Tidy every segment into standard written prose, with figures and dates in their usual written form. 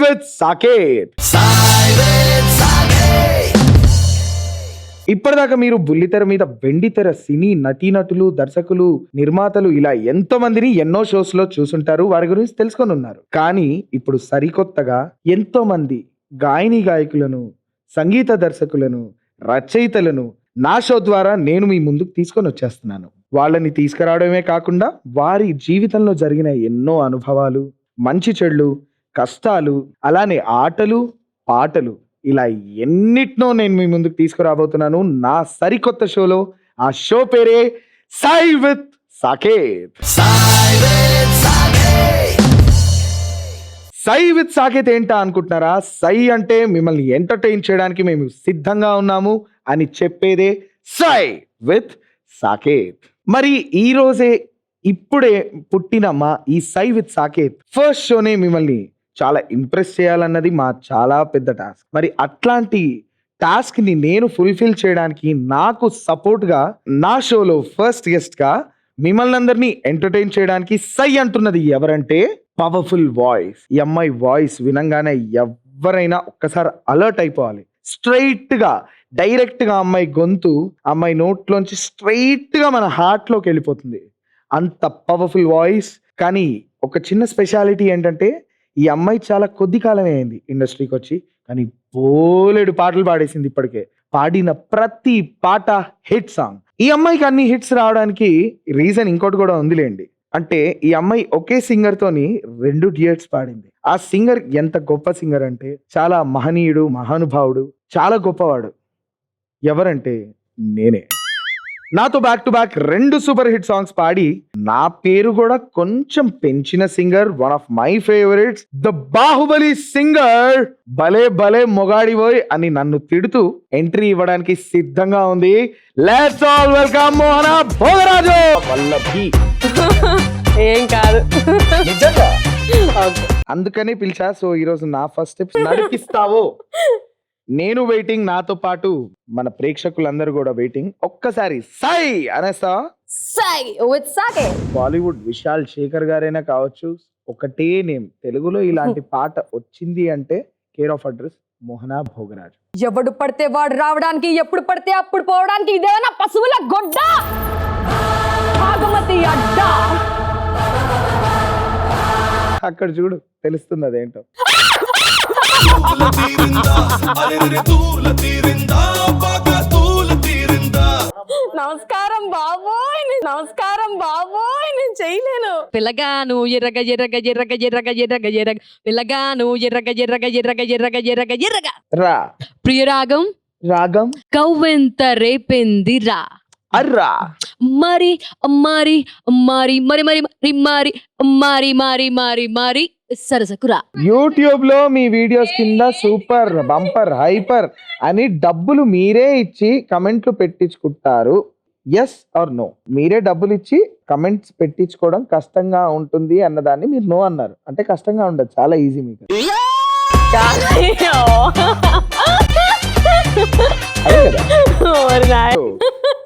with Saketh. ఇప్పటిదాకా మీరు బుల్లితెర మీద వెండితెర సినీ నటీనటులు, దర్శకులు, నిర్మాతలు ఇలా ఎంతో మందిని ఎన్నో షోస్ లో చూసుంటారు, వారి గురించి తెలుసుకొని ఉన్నారు. కానీ ఇప్పుడు సరికొత్తగా ఎంతో మంది గాయని గాయకులను, సంగీత దర్శకులను, రచయితలను నా షో ద్వారా నేను మీ ముందుకు తీసుకొని వచ్చేస్తున్నాను. వాళ్ళని తీసుకురావడమే కాకుండా వారి జీవితంలో జరిగిన ఎన్నో అనుభవాలు, మంచి చెడులు, కష్టాలు, అలానే ఆటలు, పాటలు ఇలా ఎన్నిటినో నేను మీ ముందుకు తీసుకురాబోతున్నాను నా సరికొత్త షోలో. ఆ షో పేరే సై విత్ సాకేత్. సై విత్ సాకేత్ ఏంటా అనుకుంటున్నారా? సై అంటే మిమ్మల్ని ఎంటర్టైన్ చేయడానికి మేము సిద్ధంగా ఉన్నాము అని చెప్పేదే సై విత్ సాకేత్. మరి ఈ రోజే ఇప్పుడే పుట్టిన మా ఈ సై విత్ సాకేత్ ఫస్ట్ షోనే మిమ్మల్ని చాలా ఇంప్రెస్ చేయాలన్నది మా చాలా పెద్ద టాస్క్. మరి అట్లాంటి టాస్క్ ని నేను ఫుల్ఫిల్ చేయడానికి నాకు సపోర్ట్ గా నా షోలో ఫస్ట్ గెస్ట్ గా మిమ్మల్ని అందరినీ ఎంటర్టైన్ చేయడానికి సై అంటున్నది ఎవరంటే పవర్ఫుల్ వాయిస్. ఈ అమ్మాయి వాయిస్ వినంగానే ఎవరైనా ఒక్కసారి అలర్ట్ అయిపోవాలి. స్ట్రైట్ గా డైరెక్ట్ గా అమ్మాయి గొంతు అమ్మాయి నోట్లోంచి స్ట్రైట్ గా మన హార్ట్ లోకి వెళ్ళిపోతుంది. అంత పవర్ఫుల్ వాయిస్. కానీ ఒక చిన్న స్పెషాలిటీ ఏంటంటే ఈ అమ్మాయి చాలా కొద్ది కాలమే అయింది ఇండస్ట్రీకి వచ్చి, కానీ బోలెడు పాటలు పాడేసింది. ఇప్పటికే పాడిన ప్రతి పాట హిట్ సాంగ్. ఈ అమ్మాయికి అన్ని హిట్స్ రావడానికి రీజన్ ఇంకోటి కూడా ఉందిలేండి. అంటే ఈ అమ్మాయి ఒకే సింగర్ తోని 2 డ్యూయట్స్ పాడింది. ఆ సింగర్ ఎంత గొప్ప సింగర్ అంటే చాలా మహనీయుడు, మహానుభావుడు, చాలా గొప్పవాడు. ఎవరంటే నేనే. నాతో back to back 2 super hit songs పాడి నా పేరు కూడా కొంచెం పెంచిన singer, one of my favourites, the Baahubali singer, భలే భలే మొగాడివోయ్ అని నన్ను తిడుతూ ఎంట్రీ ఇవ్వడానికి సిద్ధంగా ఉంది. లెట్స్ ఆల్ వెల్కమ్ మోహన భోగరాజు. వల్లభి ఏం కాదు నిజంగా అందుకనే పిలిచా. సో ఈరోజు నా ఫస్ట్ స్టెప్స్ నడిపిస్తావో నేను వెయిటింగ్, నాతో పాటు మన ప్రేక్షకులందరూ కూడా వెయిటింగ్. ఒక్కసారి సై అనేస్తా. సై విత్ సాకేత్. బాలీవుడ్ విశాల్ శేఖర్ గారైనా కావచ్చు, ఒకటే నేమ్. తెలుగులో ఇలాంటి పాట వచ్చింది అంటే కేర్ ఆఫ్ అడ్రస్ మోహన భోగరాజ్. ఎవడు పడితే వాడు రావడానికి, ఎప్పుడు పడితే అప్పుడు పోవడానికి ఇదేనా పశువుల గొడ్డ, భాగమతి అడ్డ. అక్కడ చూడు తెలుస్తుంది అదేంటో. నమస్కారం బాబోయ్, నమస్కారం బాబోయ్, నేను చేయలేను. పిల్లగాను ఎర్రగ ఎర్రగ ఎర్రగ ఎర్రగ ఎర్రగ ఎర్రగ, పిల్లగాను ఎర్రగ ఎర్రగ ఎర్రగ ఎర్రగ ఎర్రగ ఎర్రగ. రా ప్రియరాగం రాగం కవ్వెంత రేపెంది రా. అర్రా మరి మరి మరి మరి మరి మరి మరి మరి మరి మరి సరసకురా. యూట్యూబ్ లో మీ వీడియోస్ కింద సూపర్, బంపర్, హైపర్ అని డబ్బులు మీరే ఇచ్చి కమెంట్లు పెట్టించుకుంటారు. Yes or no? మీరే డబ్బులు ఇచ్చి కమెంట్స్ పెట్టించుకోవడం కష్టంగా ఉంటుంది అన్నదాన్ని మీరు నో అన్నారు. అంటే కష్టంగా ఉండదు, చాలా ఈజీ మీకు.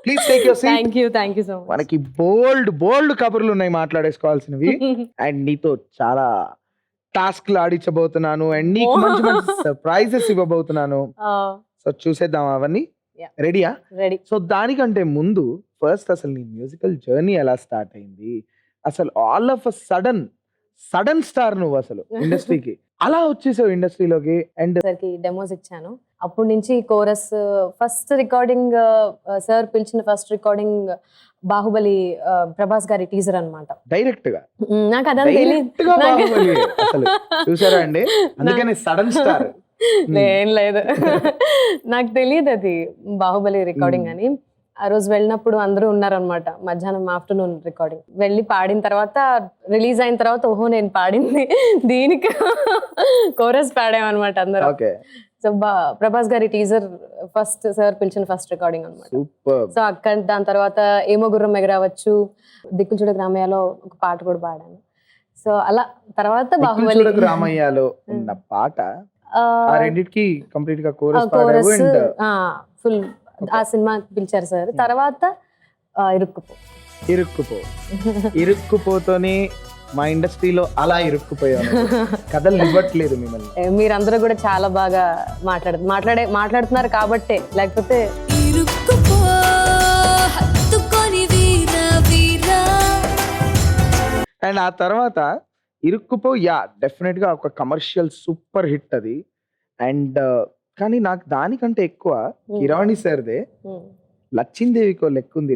Please take your seat. Thank you so much. మనకి బోల్డ్ కబుర్లు ఉన్నాయి మాట్లాడేసుకోవాల్సినవి. అండ్ నీతో చాలా టాస్క్లు ఆడించబోతున్నాను అండ్ నీకు మంచి మంచి సర్ప్రైజెస్ ఇవ్వబోతున్నాను. సో చూసేద్దాం అవన్నీ. రెడీయా? రెడీ. సో దానికంటే ముందు ఫస్ట్ అసలు నీ మ్యూజికల్ జర్నీ ఎలా స్టార్ట్ అయింది? అసలు all of a sudden star నువ్వు అసలు ఇండస్ట్రీకి అలా వచ్చేసావు ఇండస్ట్రీలోకి. అండ్ డెమోస్ ఇచ్చాను. అప్పటి నుంచి కోరస్ ఫస్ట్ రికార్డింగ్, సార్ పిలిచిన ఫస్ట్ రికార్డింగ్ బాహుబలి ప్రభాస్ గారి టీజర్ అన్నమాట. డైరెక్ట్ గా నాకు అదంతా తెలియదు. చూసారా అండి, అందుకని సడన్ స్టార్. ఏం లేదు, నాకు తెలియదు అది బాహుబలి రికార్డింగ్ అని. ఆ రోజు వెళ్ళినప్పుడు అందరూ ఉన్నారనమాట. మధ్యాహ్నం ఆఫ్టర్నూన్ రికార్డింగ్ వెళ్ళి పాడిన తర్వాత, రిలీజ్ అయిన తర్వాత ఓహో నేను పాడింది దీనికి కోరస్ పాడామన్నమాట అందరూ. సో ప్రభాస్ గారి టీజర్ ఫస్ట్ సార్ పిలిచిన ఫస్ట్ రికార్డింగ్ అనమాట. సో అక్కడ దాని తర్వాత ఏమో గుర్రం ఎగరవచ్చు, దిక్కులు చూడ రామయ్యలో ఒక పాట కూడా పాడాను. సో అలా తర్వాత బాహుబలి రామయ్యలో ఉన్న పాట రెండిటికి కంప్లీట్ గా కోరస్ ఫుల్ ఆ సినిమా పిలిచారు సార్. తర్వాత ఇరుక్కుపోతోని మా ఇండస్ట్రీలో అలా ఇరుక్కుపోయాను. కథలు ఇవ్వట్లేదు మిమ్మల్ని. మీరందరూ కూడా చాలా బాగా మాట్లాడుతున్నారు కాబట్టే, లేకపోతే అండ్ ఆ తర్వాత ఇరుక్కుపో డెఫినెట్ గా ఒక కమర్షియల్ సూపర్ హిట్ అది. అండ్ కానీ నాకు దానికంటే ఎక్కువ కిరాణి సార్దే లచ్చిందేవికో లెక్కుంది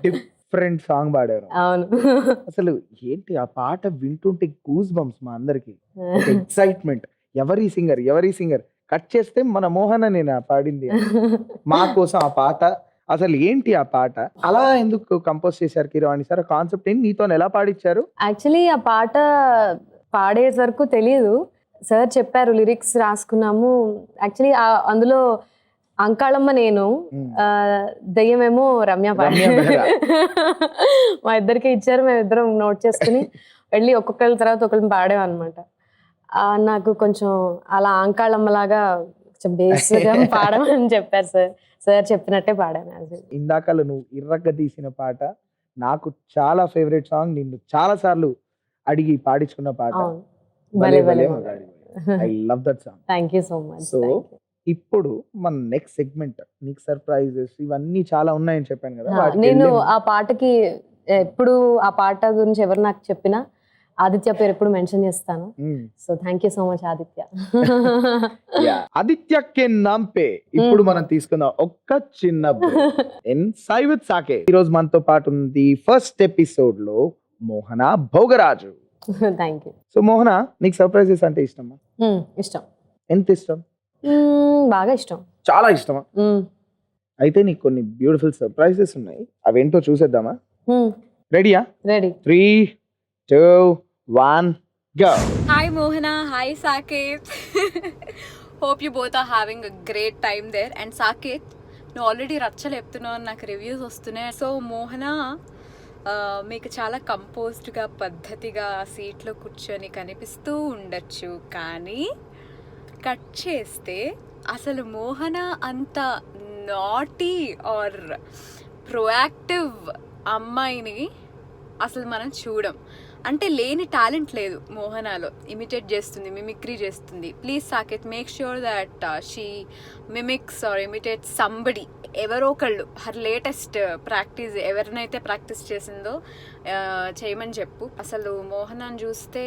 డిఫరెంట్ సాంగ్ పాడారు. అవును. అసలు ఏంటి ఆ పాట వింటుంటే గూస్ బంప్స్ మా అందరికి, ఎక్సైట్మెంట్. ఎవరి సింగర్ కట్ చేస్తే మన మోహన నేను పాడింది మా కోసం ఆ పాట. అసలు ఏంటి ఆ పాట, అలా ఎందుకు కంపోజ్ చేశారు కిరాణి సార్? కాన్సెప్ట్ ఏంటి, నీతో ఎలా పాడించారు? యాక్చువల్లీ ఆ పాట పాడే వరకు తెలియదు. సార్ చెప్పారు, లిరిక్స్ రాసుకున్నాము. యాక్చువల్లీ అందులో అంకాళమ్మ నేను, దయ్యమేమో రమ్య మా ఇద్దరికి ఇచ్చారు. మేము ఇద్దరం నోట్ చేసుకుని వెళ్ళి ఒక్కొక్కరి తర్వాత ఒకరిని పాడాం అనమాట. నాకు కొంచెం అలా అంకాళమ్మలాగా కొంచెం బేస్గా పాడమని చెప్పారు సార్. సార్ చెప్పినట్టే పాడాను. ఇందాకలు నువ్వు ఇర్రగ్గా తీసిన పాట నాకు చాలా ఫేవరెట్ సాంగ్. నిన్ను చాలా సార్లు అడిగి పాడించుకున్న పాట. I love that song. Thank you so much. So ఇప్పుడు మన నెక్స్ట్ సెగ్మెంట్, నీకు సర్ప్రైజెస్ ఇవన్నీ చాలా ఉన్నాయని చెప్పాను కదా. నేను ఆ పాటకి ఎప్పుడు ఆ పాట గురించి ఎవరు నాకు చెప్పినా ఆదిత్య పేరు ఎప్పుడు మెన్షన్ చేస్తాను. So thank you so much Aditya. Aditya కే నామ్ పే ఇప్పుడు మనం తీసుకుందాం ఒక్క చిన్న సై విత్ సాకే. ఈ రోజు మనతో పాటు ఉంది ఫస్ట్ ఎపిసోడ్ లో Mohana Bhogaraju. Thank you. So Mohana, నీకు సర్ప్రైజెస్ అంటే ఇష్టమా? ఇష్టం. ఎంత ఇష్టం? బాగా ఇష్టం. చాలా ఇష్టమా? అయితే నీకు కొన్ని బ్యూటిఫుల్ సర్ప్రైజెస్ ఉన్నాయి, అవేంటో చూసేద్దామా? రెడీయా? Ready. 3, 2, 1 go. Hi Mohana, hi Saket. Hope you both are having a great time there. And Saket, నువ్వు ఆల్రెడీ రచ్చలు చెప్తున్నావు, నాకు రివ్యూస్ వస్తున్నాయి. సో మోహన మీకు చాలా కంపోజ్డ్గా పద్ధతిగా సీట్లో కూర్చొని కనిపిస్తూ ఉండొచ్చు, కానీ కట్ చేస్తే అసలు మోహన అంత నాటీ ఆర్ ప్రొయాక్టివ్ అమ్మాయిని అసలు మనం చూడం. అంటే లేని టాలెంట్ లేదు మోహనాలో. ఇమిటేట్ చేస్తుంది, మిమిక్రీ చేస్తుంది. Please Saketh, make sure that she mimics or imitate somebody, ఎవరో ఒకళ్ళు. హర్ లేటెస్ట్ ప్రాక్టీస్ ఎవరినైతే ప్రాక్టీస్ చేసిందో చేయమని చెప్పు. అసలు మోహనాన్ని చూస్తే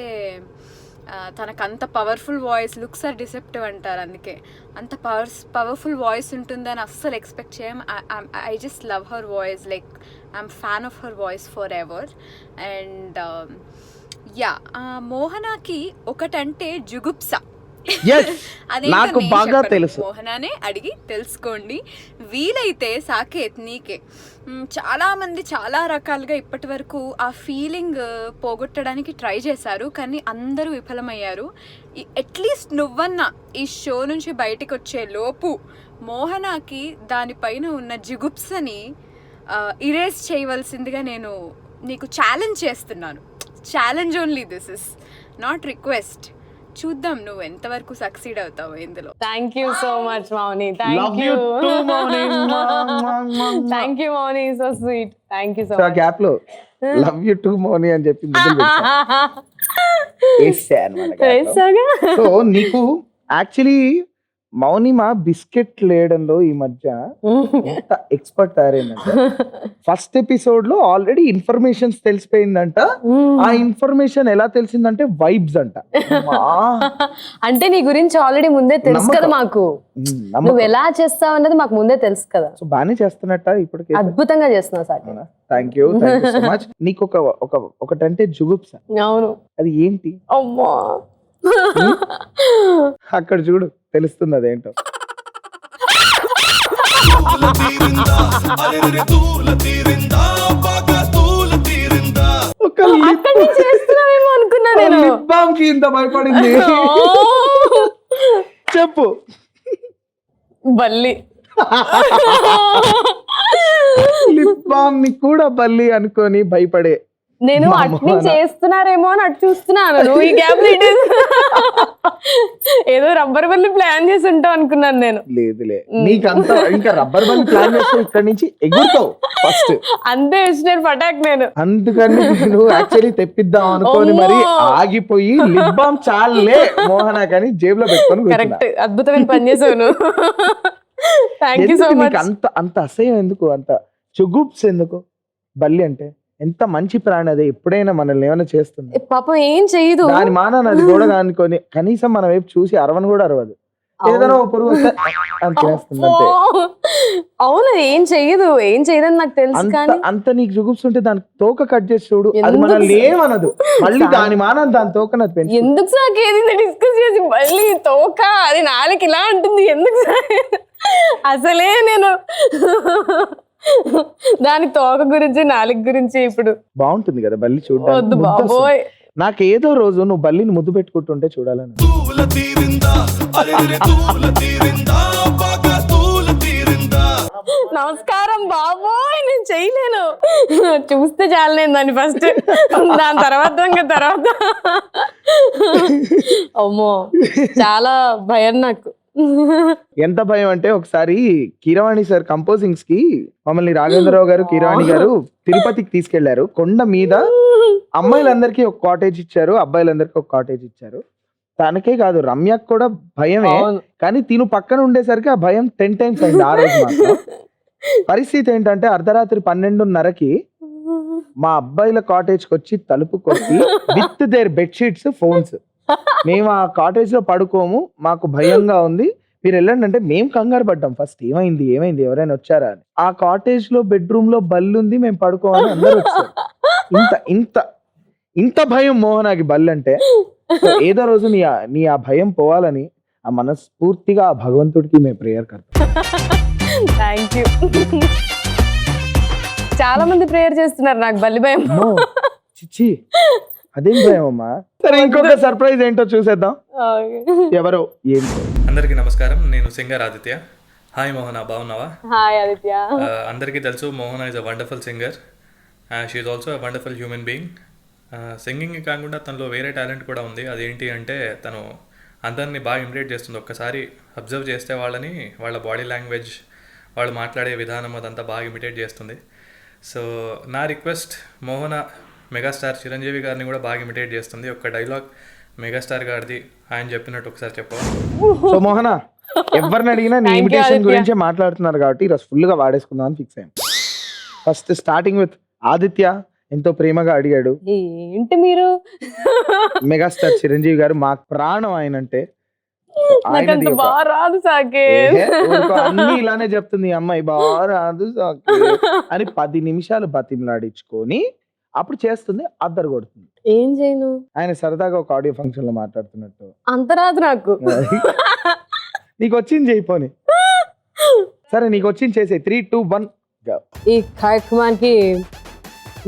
తనకు అంత powerful voice, looks are deceptive అంటారు, అందుకే అంత పవర్ఫుల్ వాయిస్ ఉంటుందని అస్సలు ఎక్స్పెక్ట్ చేయం. I just love her voice, like I'm fan of her voice forever. And మోహనాకి ఒకటంటే జుగుప్స. నాకు బాగా తెలుసు. మోహనానే అడిగి తెలుసుకోండి. వీలైతే సాకేత్ నీకే, చాలా మంది చాలా రకాలుగా ఇప్పటి వరకు ఆ ఫీలింగ్ పోగొట్టడానికి ట్రై చేశారు, కానీ అందరూ విఫలమయ్యారు. అట్లీస్ట్ నువ్వన్నా ఈ షో నుంచి బయటకు వచ్చే లోపు మోహనాకి దానిపైన ఉన్న జిగుప్సని ఇరేజ్ చేయవలసిందిగా నేను నీకు ఛాలెంజ్ చేస్తున్నాను. Challenge only, this is not request. చూద్దాం నువ్వు ఎంతవరకు సక్సీడ్ అవుతావు ఇందులో. Thank you so much Mouni. Thank you Mouni, so sweet. Thank you so much. Gap లో లవ్ యూ టు మౌని అని చెప్పి సో నీకు యాక్చువల్లీ మౌనిమా బిస్కెట్ లేయడంలో ఈ మధ్య ఎంత ఎక్స్పర్ట్ తయారైందంట. ఫస్ట్ ఎపిసోడ్ లో ఆల్రెడీ ఇన్ఫర్మేషన్స్ తెలిసిపోయిందంట. ఆ ఇన్ఫర్మేషన్ ఎలా తెలిసిందంటే వైబ్స్ అంట. అంటే నీ గురించి ఆల్రెడీ ముందే తెలుసు కదా మాకు, నువ్వు ఎలా చేస్తావు అన్నది మాకు ముందే తెలుసు కదా. సో బానే చేస్తున్నట్ట ఇప్పటికే? అద్భుతంగా చేస్తున్నావు sir. Thank you so much. నీకు ఒకటంటే జుగుప్స. అవును. అది ఏంటి? అమ్మా అక్కడ చూడు, తెలుస్తుంది అదేంటో. అనుకున్నా నేను. లిప్ బామ్ కి ఇంత భయపడింది. చెప్పు. బల్లి. లిప్ బామ్ ని కూడా బల్లి అనుకొని భయపడే నేను మా అట్ని మోహన. చేస్తున్నారేమో అని అటు చూస్తున్నాను, నువ్వు ఈ గ్యాప్ ఏదో రబ్బర్ బల్లి ప్లాన్ చేసి ఉంటావు అనుకున్నాను నేను. లేదులే, నీకంత ఇంకా రబ్బర్ బండ్ ప్లాన్ చేస్తే ఇక్కడ నుంచి ఎగురుతావు ఫస్ట్. అంతే ఇచ్చినారు పటాక్ నేను. అందుకని నువ్వు యాక్చువల్లీ తెప్పిద్దాం అనుకోని మరి ఆగిపోయి లిప్ బామ్ చాలే మోహన కానీ జేబులో పెట్టుకొని కూర్చున్నా. కరెక్ట్, అద్భుతమైన పని చేసావు నువ్వు. థ్యాంక్ యూ సో ఎందుకు మచ్. నీకు అంత అంత అసహ్యం ఎందుకు, అంత చుగుప్స్ ఎందుకు? బల్లి అంటే ఎంత మంచి ప్రాణి, అదే ఎప్పుడైనా మనల్ని ఏమైనా చేస్తుంది? పాపం ఏం చెయ్యదు. దాని మానాన్ని అది కూడా అనుకొని కనీసం మన వైపు చూసి అరవని కూడా అరవదు. ఏదైనా ఓ పురుగు వస్తే అని తినేస్తుంది అంతే. అవును, ఏం చెయ్యదు, ఏం చెయ్యదని నాకు తెలుసు. అంత కానీ అంత నీకు జుగుప్స్ ఉంటే దాని తోక కట్ చేసి చూడు, అది ఎందుకు మనల్ని ఏమనదు. మళ్ళీ దాని మానాన్ని దాని తోకనది పెంచు. ఎందుకు సార్ ఏది డిస్కస్ చేసి మళ్ళీ తోక అది నాలుగు ఇలా ఉంటుంది ఎందుకు సార్? అసలే నేను దాని తోక గురించి నాలుగు గురించి ఇప్పుడు బాగుంటుంది కదా బల్లి వద్దు చూడడానికి. బాబోయ్. నాకు ఏదో రోజు నువ్వు బల్లిని ముద్దు పెట్టుకుంటుంటే చూడాలని. నమస్కారం బాబోయ్, నేను చేయలేను. చూస్తే చాలు నేను దాన్ని ఫస్ట్, దాని తర్వాత ఇంకా తర్వాత. అమ్మో చాలా భయం నాకు. ఎంత భయం అంటే ఒకసారి కీరవాణి సార్ కంపోజింగ్స్ కి మమ్మల్ని రాఘవేంద్రరావు గారు కీరవాణి గారు తిరుపతికి తీసుకెళ్లారు. కొండ మీద అమ్మాయిలందరికీ ఒక కాటేజ్ ఇచ్చారు, అబ్బాయిలందరికీ ఒక కాటేజ్ ఇచ్చారు. తనకే కాదు రమ్యకు కూడా భయమే, అవును. కానీ తిను పక్కన ఉండేసరికి ఆ భయం 10 times అయింది ఆ రోజు మాత్రం. పరిస్థితి ఏంటంటే అర్ధరాత్రి 12:30కి మా అబ్బాయిల కాటేజ్కి వచ్చి తలుపు కొట్టి విత్ దేర్ బెడ్షీట్స్ ఫోన్స్, మేము ఆ కాటేజ్ లో పడుకోము, మాకు భయంగా ఉంది, మీరు వెళ్ళండి అంటే మేము కంగారు పడ్డాం. ఫస్ట్ ఏమైంది ఏమైంది ఎవరైనా వచ్చారా అని. ఆ కాటేజ్ లో బెడ్రూమ్ లో బల్లి ఉంది, మేము పడుకోమని అందరూ వచ్చారు. ఇంత ఇంత ఇంత భయం మోహనాకి బల్లి అంటే. సో ఏదో రోజు నీ ఆ భయం పోవాలని ఆ మనస్ఫూర్తిగా ఆ భగవంతుడికి మేము ప్రేయర్ కడతాం. Thank you. చాలా మంది ప్రేయర్ చేస్తున్నారు నాకు బల్లి భయం. అమ్మో, చిచ్చి అదేం భయం అమ్మా. సరే ఇంకొక సర్ప్రైజ్ ఏంటో చూసేద్దాం. ఎవరో ఏంటో. అందరికీ నమస్కారం, నేను సింగర్ ఆదిత్య. హాయ్ మోహన, బాగున్నావా? హాయ్ ఆదిత్య. అందరికీ తెలుసు Mohana is a wonderful singer. She is also a wonderful human being. Singing కాకుండా తనలో వేరే టాలెంట్ కూడా ఉంది. అదేంటి అంటే తను అందరినీ బాగా ఇమిటేట్ చేస్తుంది. ఒక్కసారి అబ్జర్వ్ చేస్తే వాళ్ళని, వాళ్ళ బాడీ లాంగ్వేజ్, వాళ్ళు మాట్లాడే విధానం అదంతా బాగా ఇమిటేట్ చేస్తుంది. సో నా రిక్వెస్ట్, మోహన మెగాస్టార్ చిరంజీవి గారిని కూడా బాగా ఇమిటేట్ చేస్తుంది. ఒక డైలాగ్ మెగాస్టార్ గారిది ఆయన చెప్పినట్టు ఒకసారి చెప్పవా? సో మోహన, ఎవరిని అడిగినా నీ Thank you, ఇమిటేషన్ ఆదిత్య. గురించే మాట్లాడుతున్నారు కాబట్టి ఈరోజు ఫుల్ గా వాడేసుకుందాం అని ఫిక్స్ అయ్యాం. ఫస్ట్ స్టార్టింగ్ విత్ ఆదిత్య ఎంతో ప్రేమగా అడిగాడు. ఏంటి మీరు? మెగాస్టార్ చిరంజీవి గారు మా ప్రాణం ఆయన అంటే. నాకంత బాగా రాదు సాకే. అన్ని ఇలానే చెప్తుంది ఈ అమ్మాయి, బాగా రాదు సాకే అని 10 నిమిషాలు బతిమలాడించుకొని అప్పుడు చేస్తుంది, అద్దరు కొడుతుంది. ఏం చేయను, ఆయన సరదాగా ఒక ఆడియో ఫంక్షన్ లో మాట్లాడుతున్నట్టు. అంత రాదు నాకు. నీకు వచ్చింది చేయిపోని. సరే నీకు వచ్చింది చేసే. 3, 2, 1 go. ఈ కార్యక్రమానికి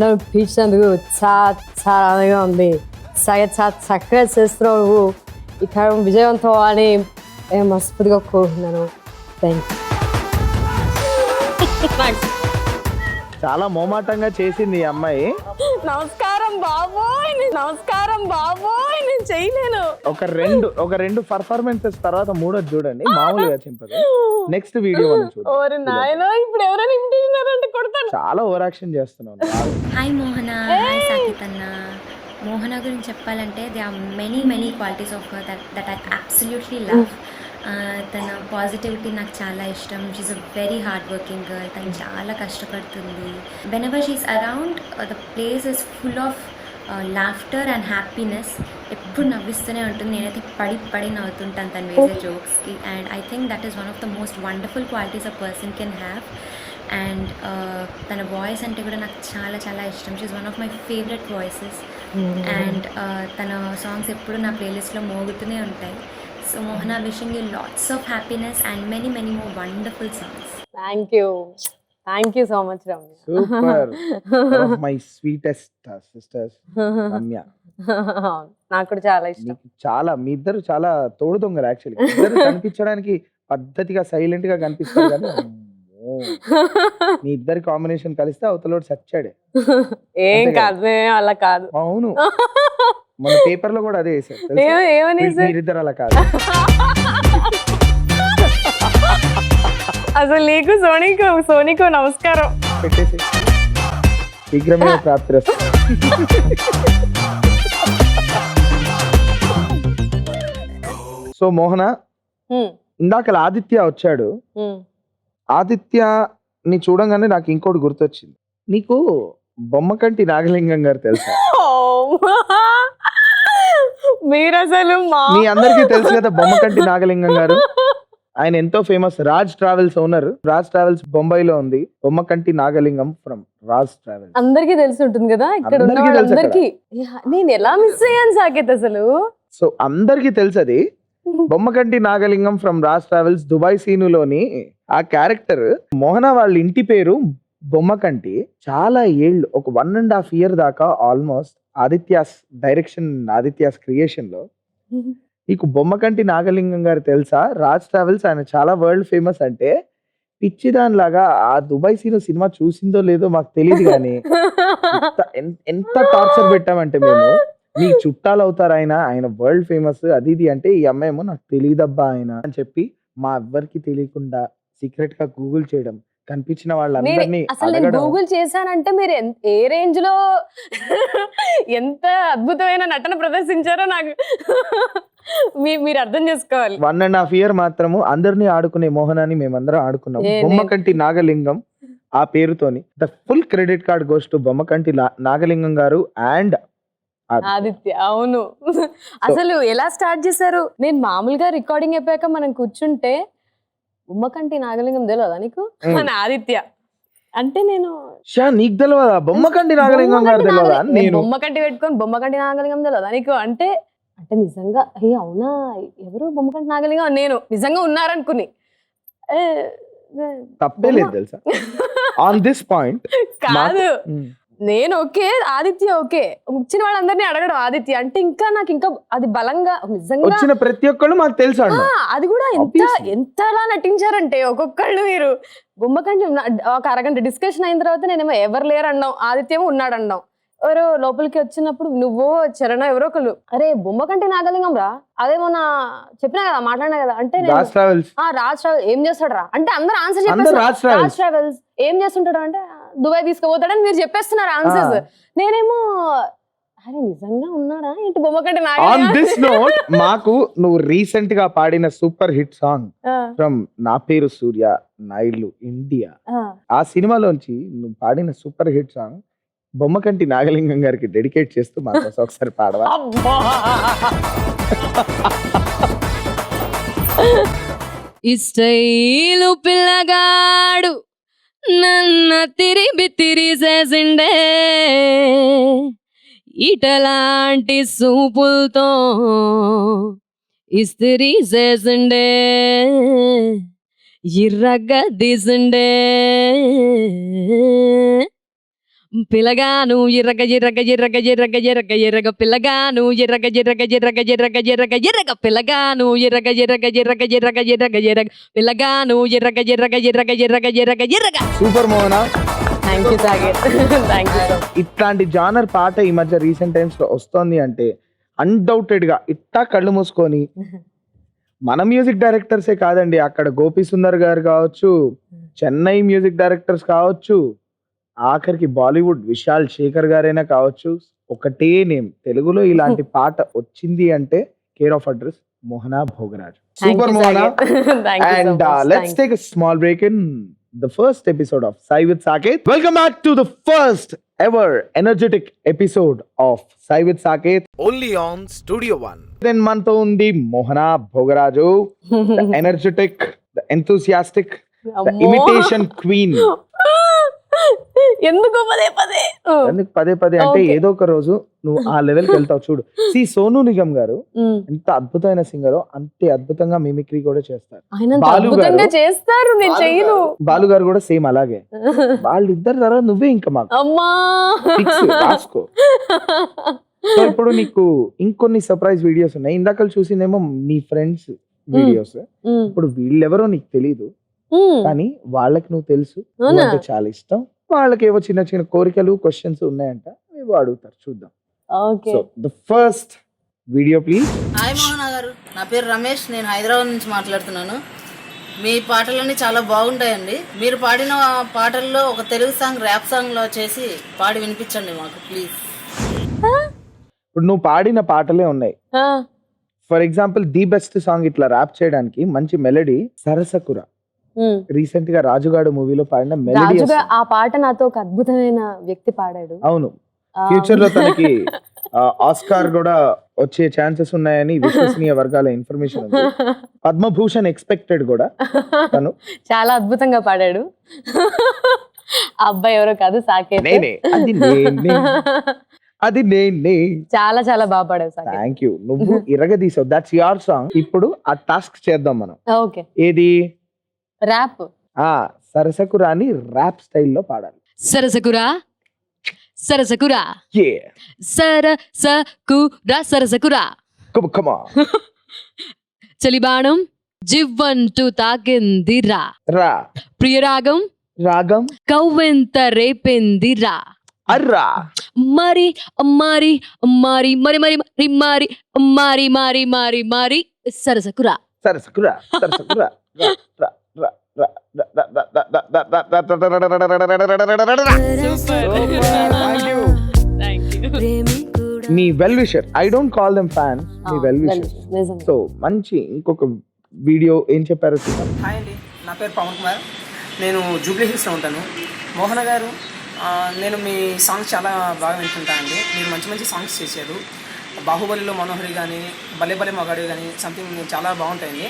నన్ను పిలిచినందుకు చాలా చాలా ఆనందంగా ఉంది. చాలా చక్కగా చేస్తున్నావు. ఈ కార్యక్రమం విజయవంతం అవ్వాలని నేను మనస్ఫూర్తిగా కోరుకున్నాను. Thank you. చాలా మోమాటంగా చేసింది ఈ అమ్మాయి. నమస్కారం బాబోయ్, నమస్కారం బాబోయ్, నేను చేయలేను. ఒక రెండు పర్ఫార్మెన్సెస్ తర్వాత మూడోది చూడండి, మామూలుగా చింపదు. నెక్స్ట్ వీడియో మనం చూద్దాం. ఓరి నాయనా, ఇప్పుడు ఎవరైనా ఇన్విటేషన్ అంటే కొడతాను. చాలా ఓవర్ యాక్షన్ చేస్తున్నావు. హాయ్ మోహన, హాయ్ సాకేత్ అన్న. మోహన గురించి చెప్పాలంటే they are many qualities of her that I absolutely love. తన పాజిటివిటీ నాకు చాలా ఇష్టం. She's a very hard working girl. తను చాలా కష్టపడుతుంది. Whenever she's around the place is full of laughter and happiness. ఎప్పుడు నవ్విస్తూనే ఉంటుంది. నేనైతే పడి నవ్వుతుంటాను తను వేసే జోక్స్కి. And I think that is one of the most wonderful qualities a person can have. And తన వాయిస్ అంటే కూడా నాకు చాలా చాలా ఇష్టం. She's one of my favourite voices. And తన సాంగ్స్ ఎప్పుడు నా ప్లేలిస్ట్లో మోగుతూనే ఉంటాయి. So Mohana, wishing you lots of happiness and many more wonderful songs. Thank you so much Ramya. Super. My sweetest sisters Ramya. నాకు కూడా చాలా ఇష్టం. నీకు చాలా, మీ ఇద్దరు చాలా తోడు దొంగలు యాక్చువల్లీ. ఇద్దరు కనిపించడానికి పద్ధతిగా సైలెంట్ గా కనిపిస్తారు కానీ మీ ఇద్దరి కాంబినేషన్ కలిస్తే అవతలోడు సచ్చాడే. ఏం అంతే కదా? కాదు మేము అలా కాదు. అవును, మన పేపర్ లో కూడా అదే వేసారు తెలుసా? ఏమని మీరిద్దరు అలా కాదు. అసలు నీకు సోనీకు నమస్కారం. పెట్టేసి శీఘ్రమే ప్రాప్తిరస్తు. సో మోహన, హ్మ్, ఇందాక ఆదిత్య వచ్చాడు. హ్మ్. ఆదిత్యని చూడంగానే నాకు ఇంకోటి గుర్తొచ్చింది. నీకు బొమ్మకంటి నాగలింగం గారు తెలుసా? మీరు అసలు మీ అందరికీ తెలుసు కదా బొమ్మకంటి నాగలింగం గారు. ఆయన ఎంతో famous Raj travels owner. Raj travels బొంబాయిలో ఉంది. Bommakanti Nagalingam from Raj travels. అందరికీ తెలిసి ఉంటుంది కదా ఇక్కడ ఉన్న అందరికీ తెలుసు వాళ్ళందరికీ. నేను ఎలా మిస్ అయ్యాను సాకేత్ అసలు. సో అందరికీ తెలుసు అది. Bommakanti Nagalingam from Raj travels Dubai సీనులోని ఆ క్యారెక్టర్. మోహన వాళ్ళ ఇంటి పేరు బొమ్మకంటి. చాలా ఏళ్ళు, ఒక 1.5 year దాకా almost Aditya's direction, Aditya's creation లో నీకు బొమ్మకంటి నాగలింగం గారు తెలుసా? రాజ్ ట్రావెల్స్ ఆయన చాలా వరల్డ్ ఫేమస్. అంటే పిచ్చిదానిలాగా ఆ దుబాయ్ సీను సినిమా చూసిందో లేదో మాకు తెలియదు కానీ ఎంత టార్చర్ పెట్టామంటే మేము, మీ చుట్టాలు అవుతారు ఆయన వరల్డ్ ఫేమస్ అది ఇది అంటే, ఈ అమ్మాయి ఏమో నాకు తెలియదబ్బా ఆయన అని చెప్పి మా ఎవ్వరికి తెలియకుండా సీక్రెట్ గా గూగుల్ చేయడం, కనిపించిన వాళ్ళందరినీ అసలు నేను అడగడం. గూగుల్ చేశానంటే మీరు ఏ రేంజ్ లో ఎంత అద్భుతమైన నటన ప్రదర్శించారో నాకు మీరు అర్థం చేసుకోవాలి. 1.5 year మాత్రము అందరినీ ఆడుకునే మోహనాన్ని మేమందరం ఆడుకున్నాం. బొమ్మకంటి నాగలింగం ఆ పేరుతోని. The full credit card goes to Bommakanti Nagalingam garu and Aditya. అవును, అసలు ఎలా స్టార్ట్ చేశారు? నేను మామూలుగా రికార్డింగ్ అయిపోయాక మనం కూర్చుంటే బొమ్మకంటి నాగలింగం తెలియదా నీకు మన ఆదిత్య అంటే, నేను నీకు తెలియదా బొమ్మకంటి నాగలింగం గారు తెలియదా? నేను బొమ్మకంటి పెట్టుకొని బొమ్మకంటి నాగలింగం తెలియదా నీకు అంటే నిజంగా అవునా ఎవరు బొమ్మకంటి నాగలింగం? నేను నిజంగా ఉన్నారనుకుని. తప్పే లేదు తెలుసా ఆన్ దిస్ పాయింట్. కాదు, నేను ఓకే, ఆదిత్య ఓకే. వచ్చిన వాళ్ళందరినీ అడగడం ఆదిత్య అంటే నాకు ఇంకా అది బలంగా నిజంగా వచ్చిన ప్రతి ఒక్కళ్ళు మాకు తెలుసు అన్న. అది కూడా ఎంతలా నటించారంటే ఒక్కొక్కళ్ళు. మీరు బొమ్మకంటి ఒక అరగంట డిస్కషన్ అయిన తర్వాత నేనేమో ఎవరు లేరు అన్నాం, ఆదిత్య ఏమో ఉన్నాడు అన్నాం. ఎవరో లోపలికి వచ్చినప్పుడు నువ్వు చరణ ఎవరో ఒకళ్ళు, అరే బొమ్మకంటి నాగలింగం రా, అదేమో నా చెప్పినా కదా మాట్లాడినా కదా అంటే, రాజ్ ట్రావెల్స్ రాజ్ ట్రావెల్స్ ఏం చేస్తాడు రా అంటే అందరూ ఆన్సర్ చెప్పేస్తారు. రాజ్ ట్రావెల్స్ ఏం చేస్తుంటాడు అంటే దుబాయ్ తీసుకుపోతాడని మీరు చెప్పేస్తున్నారు ఆన్సర్స్. నేనేమో అరే నిజంగా ఉన్నాడా ఏంటి బొమ్మకంటి ఆన్ దిస్ నోట్. మాకు నువ్వు రీసెంట్ గా పాడిన సూపర్ హిట్ సాంగ్ ఫ్రమ్ నా పేరు సూర్య నైలు ఇండియా, ఆ సినిమాలోంచి నువ్వు పాడిన super hit song Bommakanti Nagalingam గారికి డెడికేట్ చేస్తూ మా కోసం ఒకసారి పాడవా? ఇష్టైలు పిల్లగాడు నన్న తిరిసేసిండే, ఇటలాంటి సూపులతో ఇస్త్రీ చేసిండే, ఇర్రగా తీసిండే పిల్లగాను ఎర్రగ ఎర్రగ ఎర్రగ ఎర్రగ ఎర్రగ ఎర్రగ పిల్లగాను ఎర్రగ ఎర్రగ ఎర్రగ ఎర్రగ ఎర్రగ ఎర్రగ పిల్లగాను ఎర్రగ ఎర్రగ ఎర్రగ ఎర్రగ ఎర్రగ ఎర్రగ పిల్లగాను ఎర్రగ ఎర్రగ ఎర్రగ ఎర్రగ ఎర్రగ ఎర్రగ. Super Mohana, thank you Sagar, thank you. ఇట్లాంటి జానర్ పాట ఈ మధ్య రీసెంట్ టైమ్స్ లో వస్తోంది అంటే అన్డౌటెడ్ గా ఇట్టా కళ్ళు మూసుకొని మన మ్యూజిక్ డైరెక్టర్సే కాదండి, అక్కడ గోపి సుందర్ గారు కావచ్చు, చెన్నై మ్యూజిక్ డైరెక్టర్స్ కావచ్చు, ఆఖరికి బాలీవుడ్ విశాల్ శేఖర్ గారైనా కావచ్చు, ఒకటే నేమ్ తెలుగులో ఇలాంటి పాట వచ్చింది అంటే care of address Mohana Bhogaraj. Super Mohana. And let's take a small break in the first episode of Sai with Saket. Welcome back to the first ever energetic episode of Sai with Saket, only on Studio One. Then manto undi Mohana Bhogaraju, the energetic, the enthusiastic, the imitation queen. ఎందుకు పదే పదే ఎందుకు పదే పదే అంటే ఏదో ఒక రోజు నువ్వు ఆ లెవెల్కి వెళ్తావు చూడు. సోనూ నిగమ్ గారు ఎంత అద్భుతమైన సింగరో అంతే అద్భుతంగా మిమిక్రీ కూడా చేస్తారు. బాలు గారు కూడా సేమ్ అలాగే. వాళ్ళిద్దరు తర్వాత నువ్వే ఇంకా మాకు రాసుకో. సో ఇప్పుడు నీకు ఇంకొన్ని సర్ప్రైజ్ వీడియోస్ ఉన్నాయి. ఇందాక చూసిందేమో నీ ఫ్రెండ్స్ వీడియోస్, ఇప్పుడు వీళ్ళెవరో నీకు తెలీదు. కానీ వాళ్ళకి నువ్వు తెలుసు అవునా? నువ్వంటే చాలా ఇష్టం. వాళ్ళకి ఏవో చిన్న చిన్న కోరికలు క్వశ్చన్స్ ఉన్నాయంట, ఏవో అడుగుతారు, చూద్దాం. Okay. So the first video please. Hi Mohana garu, నా పేరు రమేష్, నేను హైదరాబాద్ నుంచి మాట్లాడుతున్నాను. మీ పాటలన్నీ చాలా బాగుంటాయండి. మీరు పాడిన పాటల్లో ఒక తెలుగు సాంగ్ ర్యాప్ సాంగ్లో చేసి పాడి వినిపించండి మాకు ప్లీజ్. ఇప్పుడు నువ్వు పాడిన పాటలే ఉన్నాయి. ఆ, for example the best song ఇట్లా ర్యాప్ చేయడానికి మంచి మెలడీ సరసకుర. ఉమ్. రీసెంట్ గా రాజుగాడు మూవీలో పాడిన మెలడీ. రాజుగా ఆ పాట నాతో ఒక అద్భుతమైన వ్యక్తి పాడాడు. అవును, ఆ, ఫ్యూచర్ లో తనకి ఆస్కార్ కూడా వచ్చే ఛాన్సెస్ ఉన్నాయని విశ్వసనీయ వర్గాల ఇన్ఫర్మేషన్ ఉంది. పద్మభూషణ్ ఎక్స్పెక్టెడ్ కూడా తను. చాలా అద్భుతంగా పాడాడు. ఆ అబ్బాయి ఎవరో కాదు, సాకేత్. నేనే అది నేనే అది నేనే. చాలా చాలా బాగా పాడావు సాకేత్. Thank you. నువ్వు ఇరగదీసావు, దట్స్ యువర్ సాంగ్. ఇప్పుడు ఆ టాస్క్ చేద్దాం మనం. ఓకే. ఏది? ర్యాప్. ఆ సరసకురాని ర్యాప్ స్టైల్లో పాడాలి. సరసకురా సరసకురా ఏ సరసకురా సరసకురా కమ్ చలిబాణం జివ్వంటూ తాకిందిరా రా ప్రియరాగం రాగం కవ్వెంత రేపిందిరా అర్రా మరి మరి మరి మరి మరి మరి మరి మారి మారి మారి మారి సరసకురా సరసకురా సరసకురా రా రా రా రా రా రా రా రా రా రా రా రా రా. Thank you. Me well wisher, I don't call them fan, me well wisher. నిజం. సో మంచి ఇంకొక వీడియో ఏం చెప్పారో చూద్దాం. హాయ్ అండి, నా పేరు పవన్ కుమార్, నేను జూబ్లీ హిల్స్లో ఉంటాను. మోహన గారు, నేను మీ సాంగ్స్ చాలా బాగా వింటుంటాను అండి. మీరు మంచి మంచి సాంగ్స్ చేశారు. బాహుబలిలో మనోహరి కానీ, భలే భలే మగాడి కానీ సంథింగ్ చాలా బాగుంటాయండి.